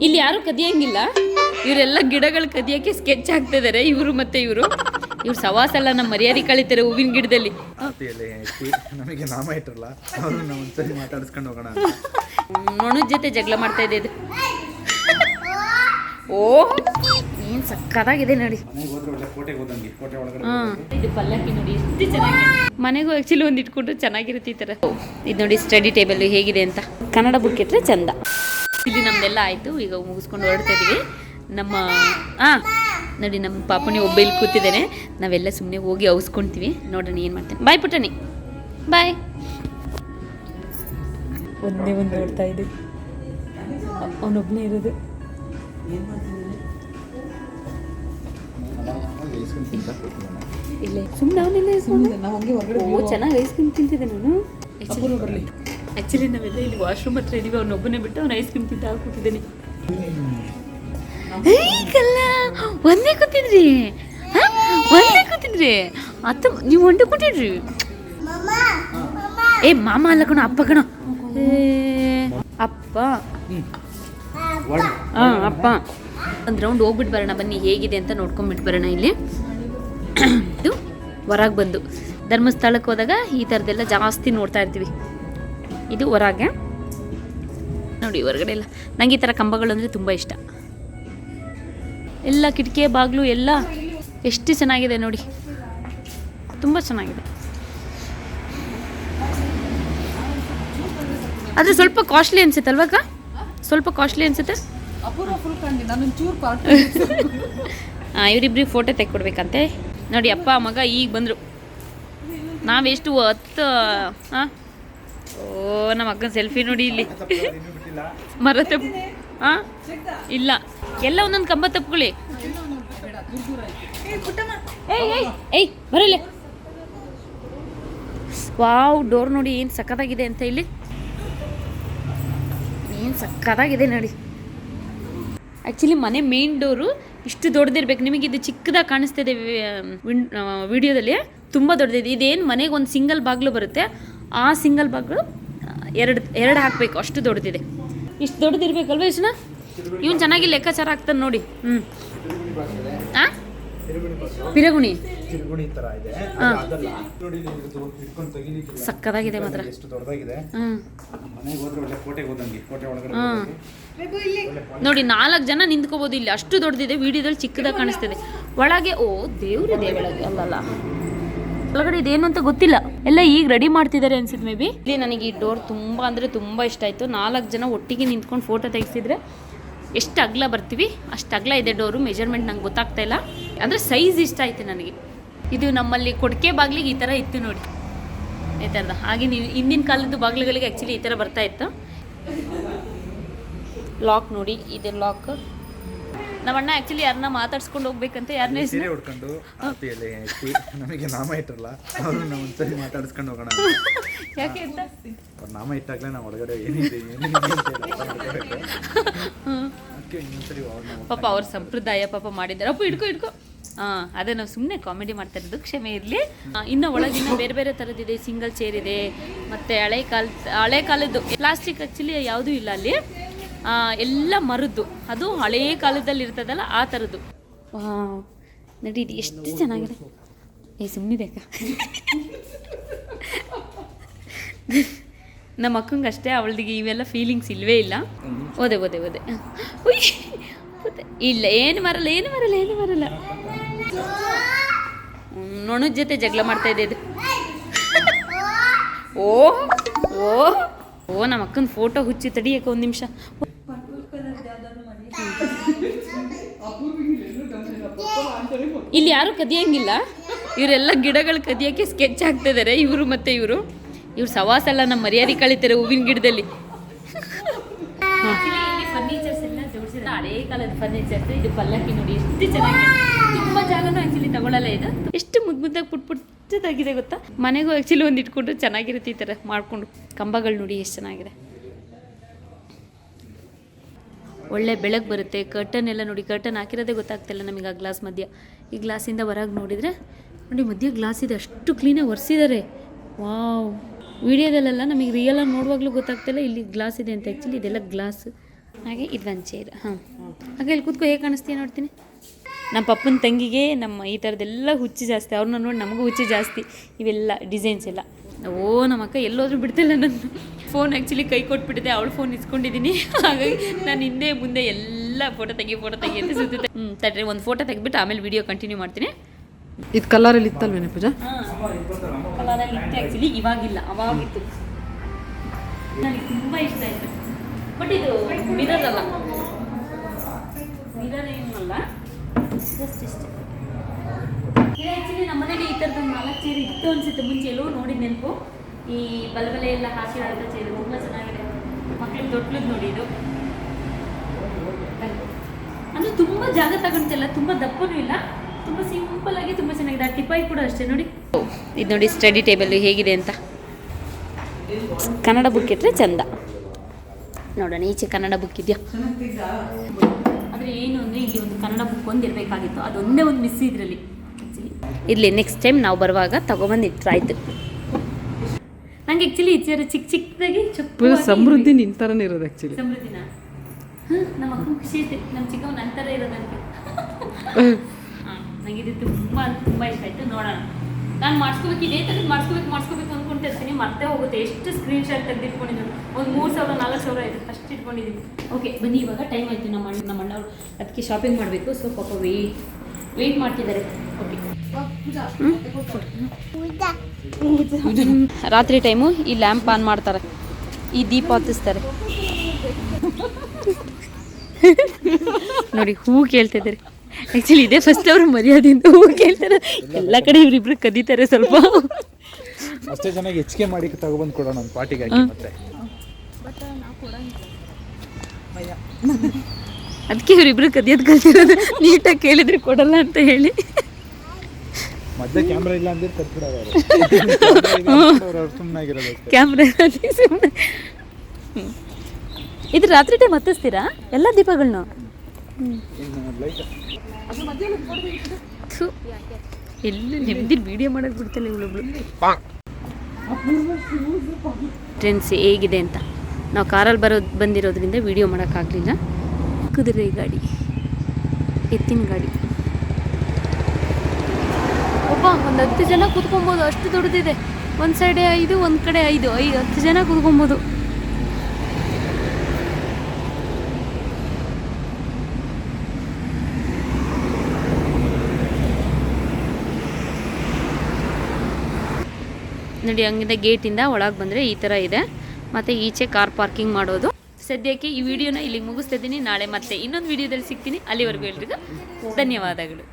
ಇಲ್ಲಿ ಯಾರು ಕದಿಯಂಗಿಲ್ಲ, ಇವರೆಲ್ಲ ಗಿಡಗಳು ಕದಿಯಕ್ಕೆ ಸ್ಕೆಚ್ ಹಾಕ್ತಿದ್ದಾರೆ. ಇವರು ಮತ್ತೆ ಇವ್ರ ಸವಾಸ ಎಲ್ಲ ನಮ್ಮ ಮರ್ಯಾದೆ ಕಳಿತಾರೆ ಹೂವಿನ ಗಿಡದಲ್ಲಿ. ನಮಗೆ ನಾಮ ಇಟ್ರಲ್ಲ ಅವ್ರನ್ನ ಒಂದ್ಸರಿ ಮಾತಾಡಿಸ್ಕೊಂಡು ಹೋಗೋಣ. ನೊಣದ ಜೊತೆ ಜಗಳ ಮಾಡ್ತಾ ಇದೆ ಇದು. ಓ ಏನ್ ಸಕ್ಕತ್ತಾಗಿದೆ ನೋಡಿ. ಇದು ಪಲ್ಲಕ್ಕಿ ನೋಡಿ ಎಷ್ಟು ಚೆನ್ನಾಗಿದೆ. ಮನೆಗೂ ಆಕ್ಚುಲಿ ಒಂದು ಇಟ್ಕೊಂಡ್ರೆ ಚೆನ್ನಾಗಿರುತ್ತೆ ಈ ತರ. ಇದು ನೋಡಿ ಸ್ಟಡಿ ಟೇಬಲ್ ಹೇಗಿದೆ ಅಂತ. ಕನ್ನಡ ಬುಕ್ ಇಟ್ರೆ ಚಂದ. ಇಲ್ಲಿ ನಮ್ದೆಲ್ಲ ಆಯ್ತು, ಈಗ ಮುಗಿಸ್ಕೊಂಡು ಹೊರಡ್ತಾ ಇದೀವಿ. ನಮ್ಮ ನೋಡಿ ನಮ್ಮ ಪಾಪುನಿ ಒಬ್ಬ ಇಲ್ಲಿ ಕೂತಿದ್ದೇನೆ. ನಾವೆಲ್ಲ ಸುಮ್ಮನೆ ಹೋಗಿ ಅವಸ್ಕೊಂತೀವಿ. ನೋಡೋಣ ಏನು ಮಾಡ್ತೇನೆ. ಬಾಯ್ ಪುಟ್ಟನಿ, ಬಾಯ್. ಒಂದೇ ಒಂದು ನೋಡ್ತಾ ಇದ್ದೀವಿ, ಅವನೊಬ್ಬನೇ ಇರೋದು. ಇಲ್ಲ ಸುಮ್ಮನೆ ಅವನೆಲ್ಲ ಓ ಚೆನ್ನಾಗಿ ಐಸ್ ಕ್ರೀಮ್ ತಿಂತಿದ್ದೆ ನಾನು. ಆ್ಯಕ್ಚುಲಿ ನಾವೆಲ್ಲ ಇಲ್ಲಿ ವಾಶ್ರೂಮ್ ಹತ್ರ ಇದೀವಿ. ಅವನೊಬ್ಬನೇ ಬಿಟ್ಟು ಅವ್ನು ಐಸ್ ಕ್ರೀಮ್ ತಿಂತ ಕೂತಿದ್ದೇನೆ. ಒಂದೇ ಕೂತಿದ್ರಿ, ಒಂದೇ ಕೂತಿದ್ರಿ ಅತ್ತ ನೀವು ಒಂದೇ ಕೂತಿದ್ರಿ. ಏ ಮಾಮ ಅಲ್ಲ ಕಣ, ಅಪ್ಪ ಕಣ. ಅಪ್ಪ ಅಪ್ಪ ಒಂದು ರೌಂಡ್ ಹೋಗ್ಬಿಟ್ಟು ಬರೋಣ ಬನ್ನಿ, ಹೇಗಿದೆ ಅಂತ ನೋಡ್ಕೊಂಡ್ಬಿಟ್ಟು ಬರೋಣ. ಇಲ್ಲಿ ಇದು ಹೊರಗೆ ಬಂದು ಧರ್ಮಸ್ಥಳಕ್ಕೆ ಹೋದಾಗ ಈ ಥರದ್ದೆಲ್ಲ ಜಾಸ್ತಿ ನೋಡ್ತಾ ಇರ್ತೀವಿ. ಇದು ಹೊರಗೆ ನೋಡಿ, ಹೊರಗಡೆ ಎಲ್ಲ ನಂಗೆ ಈ ಥರ ಕಂಬಗಳು ಅಂದರೆ ತುಂಬ ಇಷ್ಟ. ಎಲ್ಲ ಕಿಟಕಿ ಬಾಗಿಲು ಎಲ್ಲ ಎಷ್ಟು ಚೆನ್ನಾಗಿದೆ ನೋಡಿ, ತುಂಬ ಚೆನ್ನಾಗಿದೆ. ಆದರೆ ಸ್ವಲ್ಪ ಕಾಸ್ಟ್ಲಿ ಅನ್ಸುತ್ತೆ ಅಲ್ವಾಗ? ಸ್ವಲ್ಪ ಕಾಸ್ಟ್ಲಿ ಅನ್ಸುತ್ತೆ. ಇವರಿಬ್ರಿಗೆ ಫೋಟೋ ತೆಕ್ಕೊಡ್ಬೇಕಂತೆ ನೋಡಿ. ಅಪ್ಪ ಮಗ ಈಗ ಬಂದರು. ನಾವೆಷ್ಟು 10 ಓ ನಮ್ಮ ಅಕ್ಕನ ಸೆಲ್ಫಿ ನೋಡಿ ಇಲ್ಲಿ. ಮರ ತಪ್ಪು ಇಲ್ಲ, ಎಲ್ಲ ಒಂದೊಂದು ಕಂಬ ತಪ್ಕೊಳ್ಳಿ. ಏಯ್ ಬರಲ್ಲ. ವಾವ್, ಡೋರ್ ನೋಡಿ ಏನು ಸಕ್ಕತ್ತಾಗಿದೆ ಅಂತ. ಇಲ್ಲಿ ಏನು ಸಕ್ಕತ್ತಾಗಿದೆ ನೋಡಿ. ಆ್ಯಕ್ಚುಲಿ ಮನೆ ಮೇನ್ ಡೋರು ಇಷ್ಟು ದೊಡ್ಡದಿರ್ಬೇಕು. ನಿಮಗೆ ಇದು ಚಿಕ್ಕದಾಗಿ ಕಾಣಿಸ್ತಿದೆ ವಿಡಿಯೋದಲ್ಲಿ, ತುಂಬ ದೊಡ್ಡದಿದೆ. ಇದೇನು ಮನೆಗೆ ಒಂದು ಸಿಂಗಲ್ ಬಾಗಿಲು ಬರುತ್ತೆ, ಆ ಸಿಂಗಲ್ ಬಾಗಿಲು ಎರಡು ಹಾಕಬೇಕು, ಅಷ್ಟು ದೊಡ್ಡದಿದೆ. ಇಷ್ಟು ದೊಡ್ಡದಿರ್ಬೇಕಲ್ವ ಇಷ್ಟನ? ಇವನು ಚೆನ್ನಾಗಿ ಲೆಕ್ಕಾಚಾರ ಆಗ್ತಾನೆ ನೋಡಿ. ಪಿರಗುಣಿ ಸಕ್ಕದಾಗಿದೆ ಮಾತ್ರ. ನೋಡಿ 4 ಜನ ನಿಂತ್ಕೋಬಹುದು ಇಲ್ಲಿ, ಅಷ್ಟು ದೊಡ್ಡದಿದೆ. ವಿಡಿಯೋದಲ್ಲಿ ಚಿಕ್ಕದಾಗಿ ಕಾಣಿಸ್ತಿದೆ. ಒಳಗೆ ಓ ದೇವ್ರಿದೆ ಒಳಗೆ, ಅಲ್ಲಲ್ಲ ಒಳಗಡೆ ಇದೇನು ಅಂತ ಗೊತ್ತಿಲ್ಲ. ಎಲ್ಲ ಈಗ ರೆಡಿ ಮಾಡ್ತಿದ್ದಾರೆ ಅನ್ಸುತ್ತೆ ಮೇ ಬಿ. ಇಲ್ಲಿ ನನಗೆ ಈ ಡೋರ್ ತುಂಬ ಅಂದರೆ ತುಂಬ ಇಷ್ಟ ಆಯಿತು. 4 ಜನ ಒಟ್ಟಿಗೆ ನಿಂತ್ಕೊಂಡು ಫೋಟೋ ತೆಗೆಸಿದ್ರೆ ಎಷ್ಟು ಅಗಲ ಬರ್ತೀವಿ ಅಷ್ಟು ಅಗಲ ಇದೆ ಡೋರು. ಮೆಜರ್ಮೆಂಟ್ ನಂಗೆ ಗೊತ್ತಾಗ್ತಾ ಇಲ್ಲ, ಅಂದರೆ ಸೈಜ್ ಇಷ್ಟ ಆಯಿತು ನನಗೆ. ಇದು ನಮ್ಮಲ್ಲಿ ಕೊಡ್ಕೆ ಬಾಗಿಲಿಗೆ ಈ ಥರ ಇತ್ತು ನೋಡಿ, ಈ ಥರದ. ಹಾಗೆ ನೀವು ಹಿಂದಿನ ಕಾಲದ್ದು ಬಾಗಿಲುಗಳಿಗೆ ಆ್ಯಕ್ಚುಲಿ ಈ ಥರ ಬರ್ತಾ ಇತ್ತು. ಲಾಕ್ ನೋಡಿ, ಇದೆ ಲಾಕ್. ನಮ್ಮಣ್ಣ ಆ್ಯಕ್ಚುಲಿ ಯಾರನ್ನ ಮಾತಾಡ್ಸ್ಕೊಂಡು ಹೋಗ್ಬೇಕಂತ. ಯಾರನ್ನ ಸೀರೆ ಉಟ್ಕೊಂಡು ನಮಗೆ ನಾಮ ಇಟ್ರಲ್ಲ ಅವ್ರನ್ನ ಒಂದ್ಸರಿ ಮಾತಾಡಿಸ್ಕೊಂಡು ಹೋಗೋಣ. ಯಾಕೆ ಅಂತ ಅವ್ರ ನಾಮ ಇಟ್ಟಾಗಲೇ ನಾವು ಒಳಗಡೆ ಏನಿದೆ ಪಾಪ ಅವ್ರ ಸಂಪ್ರದಾಯ ಪಾಪ ಮಾಡಿದ್ದಾರೆ. ಅಪ್ಪ ಇಟ್ಕೋ. ಅದೇ ನಾವು ಸುಮ್ಮನೆ ಕಾಮಿಡಿ ಮಾಡ್ತಾ ಇರೋದು, ಕ್ಷಮೆ ಇರಲಿ. ಇನ್ನು ಒಳಗಿನ ಬೇರೆ ಬೇರೆ ಥರದ್ದಿದೆ. ಸಿಂಗಲ್ ಚೇರ್ ಇದೆ, ಮತ್ತು ಹಳೆ ಕಾಲದ್ದು ಪ್ಲಾಸ್ಟಿಕ್ ಆ್ಯಕ್ಚುಲಿ ಯಾವುದೂ ಇಲ್ಲ ಅಲ್ಲಿ. ಎಲ್ಲ ಮರದ್ದು, ಅದು ಹಳೇ ಕಾಲದಲ್ಲಿ ಇರ್ತದಲ್ಲ ಆ ಥರದ್ದು. ನೋಡಿ ಇದು ಎಷ್ಟು ಚೆನ್ನಾಗಿದೆ. ಸುಮ್ಮನಿದೆ ಅಕ್ಕ. ನಮ್ಮ ಅಕ್ಕಂಗೆ ಅಷ್ಟೇ, ಅವಳಿಗೆ ಇವೆಲ್ಲ ಫೀಲಿಂಗ್ಸ್ ಇಲ್ಲವೇ ಇಲ್ಲ. ಓದೆ ಇಲ್ಲ, ಏನು ಬರಲ್ಲ. ನೊಣದ ಜೊತೆ ಜಗಳ ಮಾಡ್ತಾ ಇದೆ ಇದು. ಓ ನಮ್ಮ ಅಕ್ಕನ ಫೋಟೋ ಹುಚ್ಚಿ ತಡಿಯಕ್ಕೆ ಒಂದು ನಿಮಿಷ. ಇಲ್ಲಿ ಯಾರು ಕದಿಯಂಗಿಲ್ಲ, ಇವರೆಲ್ಲ ಗಿಡಗಳು ಕದಿಯಕ್ಕೆ ಸ್ಕೆಚ್ ಹಾಕ್ತಿದ್ದಾರೆ. ಇವರು ಮತ್ತೆ ಇವ್ರ ಸವಾಸ ಎಲ್ಲ ನಮ್ಮ ಮರ್ಯಾದೆ ಕಳಿತಾರೆ ಹೂವಿನ ಗಿಡದಲ್ಲಿ. ಫರ್ನಿಚರ್ಸ್ ಎಲ್ಲ ಜೋಡಿಸಿದ್ರೆ ಹಳೇ ಕಾಲದ ಫರ್ನಿಚರ್ಸ್. ಇದು ಪಲ್ಲಕ್ಕಿ ನೋಡಿ ಎಷ್ಟು ಚೆನ್ನಾಗಿದೆ. ತುಂಬ ಜಾಗನೂ ಆ್ಯಕ್ಚುಲಿ ತಗೊಳ್ಳಲ್ಲ ಇದು. ಎಷ್ಟು ಮುದ್ದಾಗಿ ಪುಟ್ಟದಾಗಿದೆ ಗೊತ್ತಾ. ಮನೆಗೂ ಆ್ಯಕ್ಚುಲಿ ಒಂದು ಇಟ್ಕೊಂಡ್ರೆ ಚೆನ್ನಾಗಿರುತ್ತೆ ಈ ಥರ ಮಾಡಿಕೊಂಡು. ಕಂಬಗಳು ನೋಡಿ ಎಷ್ಟು ಚೆನ್ನಾಗಿದೆ. ಒಳ್ಳೆ ಬೆಳಕು ಬರುತ್ತೆ. ಕರ್ಟನ್ ಎಲ್ಲ ನೋಡಿ, ಕರ್ಟನ್ ಹಾಕಿರೋದೇ ಗೊತ್ತಾಗ್ತಿಲ್ಲ ನಮಗೆ ಆ ಗ್ಲಾಸ್ ಮಧ್ಯ. ಈ ಗ್ಲಾಸಿಂದ ಹೊರಗೆ ನೋಡಿದರೆ ನೋಡಿ ಮಧ್ಯ ಗ್ಲಾಸ್ ಇದೆ, ಅಷ್ಟು ಕ್ಲೀನಾಗಿ ಒರೆಸಿದ್ದಾರೆ. ವಾವ್, ವಿಡಿಯೋದಲ್ಲೆಲ್ಲ ನಮಗೆ ರಿಯಲಾಗಿ ನೋಡುವಾಗಲೂ ಗೊತ್ತಾಗ್ತಿಲ್ಲ ಇಲ್ಲಿ ಗ್ಲಾಸ್ ಇದೆ ಅಂತ. ಆ್ಯಕ್ಚುಲಿ ಇದೆಲ್ಲ ಗ್ಲಾಸ್ ಹಾಗೆ ಇದೊಂದು ಚೇರ್. ಹಾಂ, ಹಾಗೆ ಇಲ್ಲಿ ಕೂತ್ಕೋ, ಹೇಗೆ ಕಾಣಿಸ್ತೀಯ ನೋಡ್ತೀನಿ. ನಮ್ಮ ಪಪ್ಪನ ತಂಗಿಗೆ ನಮ್ಮ ಈ ಥರದ್ದೆಲ್ಲ ಹುಚ್ಚು ಜಾಸ್ತಿ, ಅವ್ರನ್ನ ನೋಡಿ ನಮಗೂ ಹುಚ್ಚು ಜಾಸ್ತಿ. ಇವೆಲ್ಲ ಡಿಸೈನ್ಸ್ ಎಲ್ಲ. ಓ, ನಮ್ಮ ಅಕ್ಕ ಎಲ್ಲೋದ್ರೂ ಬಿಡ್ತಿಲ್ಲ ನನ್ನ ಫೋನ್. ಆ್ಯಕ್ಚುಲಿ ಕೈ ಕೊಟ್ಬಿಟ್ಟಿದೆ, ಅವಳು ಫೋನ್ ಇಸ್ಕೊಂಡಿದ್ದೀನಿ. ಹಾಗಾಗಿ ನಾನು ಹಿಂದೆ ಮುಂದೆ ಎಲ್ಲ ಫೋಟೋ ತೆಗಿ ಅಂತ ಸುತ್ತೆ. ತಡ್ರಿ, ಒಂದು ಫೋಟೋ ತೆಗೆದ್ಬಿಟ್ಟು ಆಮೇಲೆ ವಿಡಿಯೋ ಕಂಟಿನ್ಯೂ ಮಾಡ್ತೀನಿ. ಇದು ಕಲರಲ್ಲಿ ಇತ್ತಲ್ವೇನೆ ಪೂಜಾ? ಕಲರಲ್ಲಿ ಇತ್ತು ಆ್ಯಕ್ಚುಲಿ, ಇವಾಗಿಲ್ಲ, ಅವಾಗಿತ್ತು. ನನಗೆ ತುಂಬ ಇಷ್ಟ ಆಯಿತು. ಬಟ್ ಇದು ಮಿರರ್ ಅಲ್ಲ, ಮಿರರ್ ಏನೂ ಅಲ್ಲ, ಜಸ್ಟ್ ಇಷ್ಟೇ. ಇದು ಆ್ಯಕ್ಚುಲಿ ನಮ್ಮ ಮನೇಲಿ ಈ ಥರದ್ದು 4 ಚೇರ್ ಇತ್ತು ಅನಿಸುತ್ತೆ ಮುಂಚೆ, ಎಲ್ಲೋ ನೋಡಿದ ನೆನಪು. ಈ ಬಲಬಲೆ ಎಲ್ಲ ಹಾಕಿರೋಂಥ ಚೇರು ತುಂಬ ಚೆನ್ನಾಗಿದೆ. ಮಕ್ಕಳಿಗೆ ದೊಡ್ಡದು ನೋಡಿ ಇದು. ಅಂದರೆ ತುಂಬ ಜಾಗ ತಗೊಂತಿಲ್ಲ, ತುಂಬ ದಪ್ಪನೂ ಇಲ್ಲ, ತುಂಬ ಸಿಂಪಲ್ ಆಗಿ ತುಂಬ ಚೆನ್ನಾಗಿದೆ. ಆ ಟಿಪಾಯಿ ಕೂಡ ಅಷ್ಟೇ ನೋಡಿ. ಇದು ನೋಡಿ ಸ್ಟಡಿ ಟೇಬಲ್ ಹೇಗಿದೆ ಅಂತ. ಕನ್ನಡ ಬುಕ್ ಇಟ್ಟರೆ ಚಂದ. ನೋಡೋಣ ಈಚೆ ಕನ್ನಡ ಬುಕ್ ಇದೆಯಾ. ಆದರೆ ಏನು ಅಂದರೆ ಇಲ್ಲಿ ಒಂದು ಕನ್ನಡ ಬುಕ್ ಒಂದು ಇರಬೇಕಾಗಿತ್ತು, ಅದೊಂದೇ ಒಂದು ಮಿಸ್ ಇದರಲ್ಲಿ ಆ್ಯಕ್ಚುಲಿ. ಇರಲಿ, ನೆಕ್ಸ್ಟ್ ಟೈಮ್ ನಾವು ಬರುವಾಗ ತೊಗೊಬಂದು ಇಟ್ಟರಾಯ್ತು. ನಂಗೆ ಆ್ಯಕ್ಚುಲಿ ಈ ಚೇರು ಚಿಕ್ಕದಾಗಿ ಸಮೃದ್ಧಿ ನಿನ್ನ ಥರನೇ ಇರೋದು ಆ್ಯಕ್ಚುಲಿ. ಸಮೃದ್ಧಿನ ನಮ್ಮ ಅಕ್ಕ ಖುಷಿ ಐತೆ, ನಮ್ಮ ಚಿಕ್ಕವ್ ನನ್ನ ಥರ ಇರೋದಂತೆ. ನನಗೆ ಇದು ತುಂಬ ಇಷ್ಟ ಆಯಿತು. ನೋಡೋಣ, ನಾನು ಮಾಡಿಸ್ಕೋಬೇಕು, ಇದೇ ಥರದ್ದು ಮಾಡಿಸ್ಕೋಬೇಕು ಅಂದ್ಕೊಂಡಿರ್ತೀನಿ, ಮತ್ತೆ ಹೋಗುತ್ತೆ. ಎಷ್ಟು ಸ್ಕ್ರೀನ್ಶಾಟ್ ತೆಗೆದಿಟ್ಕೊಂಡಿದ್ದೀನಿ, ಒಂದು 3,000 4,000 ಆಯಿತು ಅಷ್ಟು ಇಟ್ಕೊಂಡಿದ್ದೀನಿ. ಓಕೆ ಬನ್ನಿ, ಇವಾಗ ಟೈಮ್ ಆಯಿತು. ನಮ್ಮ ಅಣ್ಣವ್ರು ಅದಕ್ಕೆ ಶಾಪಿಂಗ್ ಮಾಡಬೇಕು. ಸೊ ಪಾಪ ವೆಯ್ಟ್ ಮಾಡ್ತಿದ್ದಾರೆ. ಓಕೆ, ರಾತ್ರಿ ಟೈಮು ಈ ಲ್ಯಾಂಪ್ ಆನ್ ಮಾಡ್ತಾರೆ, ಈ ದೀಪ ಹೊತ್ತಿಸ್ತಾರೆ ನೋಡಿ. ಹೂ ಕೇಳ್ತಿದ್ದಾರೆ ಆ್ಯಕ್ಚುಲಿ, ಇದೇ ಫಸ್ಟ್ ಅವರು ಮರ್ಯಾದೆಯಿಂದ ಹೂ ಕೇಳ್ತಾರೆ. ಎಲ್ಲ ಕಡೆ ಇವರಿಬ್ರು ಕದೀತಾರೆ ಸ್ವಲ್ಪ. ಅಷ್ಟೇ ಚೆನ್ನಾಗಿ ಹೆಚ್ಚಿಗೆ ಮಾಡಿ ತಗೊಬಂದು ಕೊಡೋಣ ಒಂದು ಪಾರ್ಟಿಗೆ. ಮತ್ತೆ ಅದಕ್ಕೆ ಇವರಿಬ್ರು ಕದಿಯೋದು ಕಲ್ತಿರೋದು. ನೀಟಾಗಿ ಕೇಳಿದ್ರೆ ಕೊಡಲ್ಲ ಅಂತ ಹೇಳಿ. ಮತ್ತೆ ಕ್ಯಾಮ್ರಾ ಇಲ್ಲ ಅಂದ್ರೆ ತರ್ಬಿಡೋರು, ಸುಮ್ಮನಾಗಿರೋದು. ಕ್ಯಾಮ್ರಾ ಸುಮ್ಮನೆ. ಇದು ರಾತ್ರಿ ಟೈಮ್ ಹತ್ತಿಸ್ತೀರಾ ಎಲ್ಲ ದೀಪಗಳನ್ನ? ಎಲ್ಲೂ ನೆಮ್ಮದಿ ವಿಡಿಯೋ ಮಾಡೋಕೆ ಬಿಡ್ತಾನೆ ಇವಳೊಬ್ಳು. ಫ್ರೆಂಡ್ಸ್ ಹೇಗಿದೆ ಅಂತ, ನಾವು ಕಾರಲ್ಲಿ ಬಂದಿರೋದ್ರಿಂದ ವಿಡಿಯೋ ಮಾಡೋಕ್ಕಾಗಲಿಲ್ಲ. ಕುದುರೆ ಗಾಡಿ, ಎತ್ತಿನ ಗಾಡಿ. ಒಬ್ಬ ಒಂದು 10 ಜನ ಕೂತ್ಕೊಬೋದು, ಅಷ್ಟು ದೊಡ್ಡದಿದೆ. ಒಂದು ಸೈಡೆ 5, ಒಂದು ಕಡೆ 5, 10 ಜನ ಕೂತ್ಕೊಬೋದು. ನೋಡಿ, ಹಂಗಿಂದ ಗೇಟಿಂದ ಒಳಗೆ ಬಂದರೆ ಈ ಥರ ಇದೆ. ಮತ್ತು ಈಚೆ ಕಾರ್ ಪಾರ್ಕಿಂಗ್ ಮಾಡೋದು. ಸದ್ಯಕ್ಕೆ ಈ ವಿಡಿಯೋನ ಇಲ್ಲಿಗೆ ಮುಗಿಸ್ತಿದ್ದೀನಿ. ನಾಳೆ ಮತ್ತೆ ಇನ್ನೊಂದು ವಿಡಿಯೋದಲ್ಲಿ ಸಿಗ್ತೀನಿ. ಅಲ್ಲಿವರೆಗೂ ಎಲ್ರಿಗೂ ಧನ್ಯವಾದಗಳು.